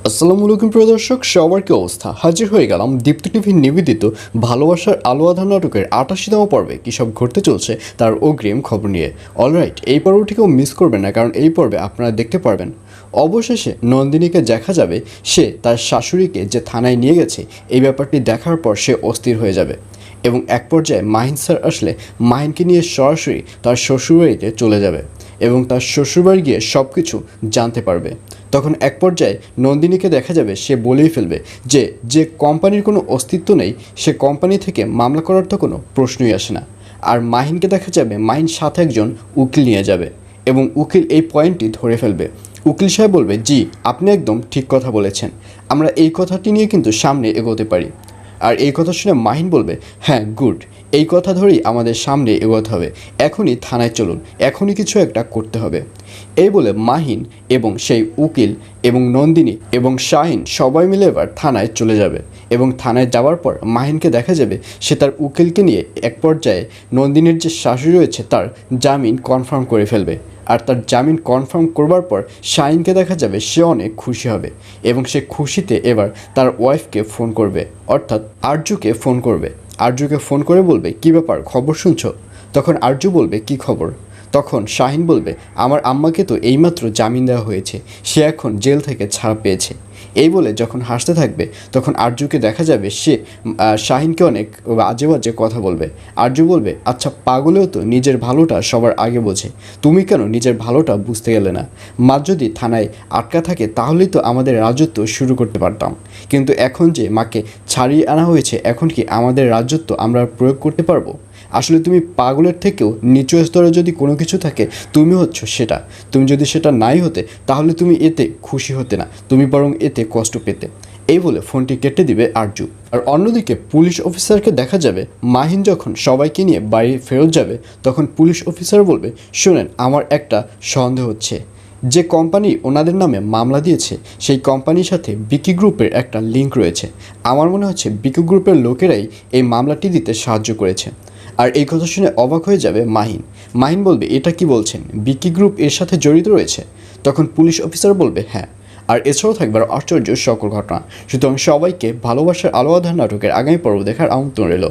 আসসালামু আলাইকুম প্রিয় দর্শক, সবার কি অবস্থা? হাজির হয়ে গেলাম দীপ্তি টিভির নিবেদিত ভালোবাসার আলো আঁধার নাটকের ৮৮তম পর্বে কী সব ঘটতে চলছে তার অগ্রিম খবর নিয়ে। অলরাইট, এই পর্বটিকেও মিস করবেন না, কারণ এই পর্বে আপনারা দেখতে পারবেন অবশেষে নন্দিনীকে দেখা যাবে সে তার শাশুড়িকে যে থানায় নিয়ে গেছে এই ব্যাপারটি দেখার পর সে অস্থির হয়ে যাবে এবং এক পর্যায়ে মাহিন স্যার আসলে মাহিনকে নিয়ে সরাসরি তার শ্বশুরবাড়িতে চলে যাবে এবং তার শ্বশুরবাড়ি গিয়ে সব কিছু জানতে পারবে। তখন এক পর্যায়ে নন্দিনীকে দেখা যাবে সে বলেই ফেলবে যে যে কোম্পানির কোনো অস্তিত্ব নেই সে কোম্পানি থেকে মামলা করার তো কোনো প্রশ্নই আসে না। আর মাহিনকে দেখা যাবে মাহিন সাথে একজন উকিল নিয়ে যাবে এবং উকিল এই পয়েন্টটি ধরে ফেলবে। উকিল সাহেব বলবে, জি আপনি একদম ঠিক কথা বলেছেন, আমরা এই কথাটি নিয়ে কিন্তু সামনে এগোতে পারি। আর এই কথা শুনে মাহিন বলবে, হ্যাঁ গুড, এই কথা ধরেই আমাদের সামনে এগোতে হবে, এখনই থানায় চলুন, এখনই কিছু একটা করতে হবে। এই বলে মাহিন এবং সেই উকিল এবং নন্দিনী এবং শাহিন সবাই মিলে এবার থানায় চলে যাবে এবং থানায় যাওয়ার পর মাহিনকে দেখা যাবে সে তার উকিলকে নিয়ে এক পর্যায়ে নন্দিনীর যে শাশুড়ি রয়েছে তার জামিন কনফার্ম করে ফেলবে। আর তার জামিন কনফার্ম করবার পর শাহিনকে দেখা যাবে সে অনেক খুশি হবে এবং সে খুশিতে এবার তার ওয়াইফকে ফোন করবে, অর্থাৎ আরজুকে ফোন করবে। আরজুকে ফোন করে বলবে, কী ব্যাপার, খবর শুনছো? তখন আরজু বলবে, কী খবর? তখন শাহিন বলবে, আমার আম্মাকে তো এইমাত্র জামিন দেওয়া হয়েছে, সে এখন জেল থেকে ছাড়া পেয়েছে। এই বলে যখন হাসতে থাকবে তখন আরজুকে দেখা যাবে সে শাহিনকে অনেক বাজে বাজে কথা বলবে। আরজু বলবে, আচ্ছা পাগলেও তো নিজের ভালোটা সবার আগে বোঝে, তুমি কেন নিজের ভালোটা বুঝতে গেলে না? মা যদি থানায় আটকা থাকে তাহলেই তো আমাদের রাজত্ব শুরু করতে পারতাম, কিন্তু এখন যে মাকে ছাড়িয়ে আনা হয়েছে এখন কি আমাদের রাজত্ব আমরা প্রয়োগ করতে পারবো? আসলে তুমি পাগলের থেকেও নিচু স্তরে যদি কোনো কিছু থাকে তুমি হচ্ছ সেটা। তুমি যদি সেটা নাই হতে তাহলে তুমি এতে খুশি হতে না, তুমি বরং এতে কষ্ট পেতে। এই বলে ফোনটি কেটে দিবে আরজু। আর অন্যদিকে পুলিশ অফিসারকে দেখা যাবে মাহিন যখন সবাইকে নিয়ে বাড়ি ফেরত যাবে তখন পুলিশ অফিসার বলবে, শোনেন আমার একটা সন্দেহ হচ্ছে, যে কোম্পানি ওনাদের নামে মামলা দিয়েছে সেই কোম্পানির সাথে বিকি গ্রুপের একটা লিঙ্ক রয়েছে। আমার মনে হচ্ছে বিকি গ্রুপের লোকেরাই এই মামলাটি দিতে সাহায্য করেছে। আর এই কথা শুনে অবাক হয়ে যাবে মাহিন। মাহিন বলবে, এটা কি বলছেন, বিকি গ্রুপ এর সাথে জড়িত রয়েছে? তখন পুলিশ অফিসার বলবে, হ্যাঁ, আর এছাড়াও থাকবে আশ্চর্য সকল ঘটনা। সুতরাং সবাইকে ভালোবাসার আলো আঁধার নাটকের আগামী পর্ব দেখার আমন্ত্রণ রইল।